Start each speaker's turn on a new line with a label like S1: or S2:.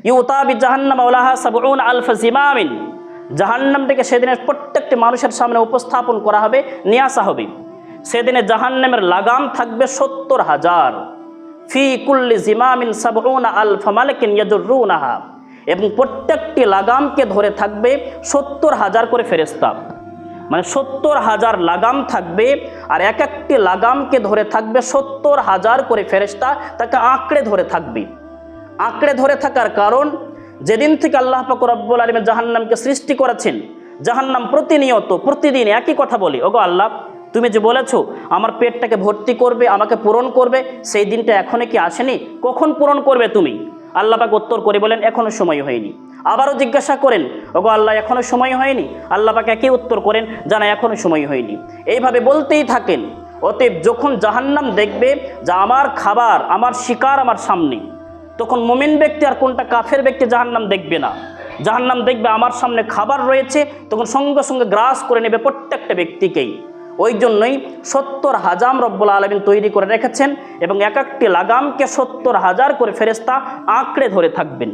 S1: Yuta বিজাহান্নাম ওয়ালাহা সাবউন আলফ জিমামিন, জাহান্নামটাকে সেদিনের প্রত্যেকটি মানুষের সামনে উপস্থাপন করা হবে, নিয়ে আসা হবে। সেদিনে জাহান্নামের লাগাম থাকবে 70,000, ফি কুল্লি জিমামিন সাবউনা আলফ মালাকিন ইয়াজুরুনাহা, এবং প্রত্যেকটি লাগামকে ধরে থাকবে 70,000 করে ফেরেশতা। মানে 70,000 লাগাম থাকবে, আর এক একটি লাগামকে ধরে থাকবে 70,000 করে ফেরেশতা, তাকে আঁকড়ে ধরে থাকবে। আঁকড়ে ধরে থাকার কারণ, যেদিন থেকে আল্লাহ পাক রব্বুল আলামিন জাহান্নামকে সৃষ্টি করেছেন, জাহান্নাম প্রতিনিয়ত প্রতিদিন একই কথা বলে, ওগো আল্লাহ, তুমি যে বলেছো আমার পেটটাকে ভর্তি করবে, আমাকে পূরণ করবে, সেই দিনটা এখনো কি আসেনি? কখন পূরণ করবে তুমি? আল্লাহ পাক উত্তর করে বলেন, এখনো সময় হয়নি। আবারও জিজ্ঞাসা করেন, ওগো আল্লাহ, এখনো সময় হয়নি? আল্লাহ পাক একই উত্তর করেন, জানা এখনো সময় হয়নি। এইভাবে বলতেই থাকেন। অতএব যখন জাহান্নাম দেখবে যে আমার খাবার, আমার শিকার আমার সামনে, তখন মুমিন ব্যক্তি আর কোনটা কাফের ব্যক্তি জাহান্নাম দেখবে না। জাহান্নাম দেখবে আমার সামনে খাবার রয়েছে, তখন সঙ্গে সঙ্গে গ্রাস করে নেবে প্রত্যেকটা ব্যক্তিকেই। ওই জন্যই 70,000 রব্বুল আলামিন তৈরি করে রেখেছেন, এবং এক একটি লাগামকে 70,000 করে ফেরেশতা আঁকড়ে ধরে থাকবেন।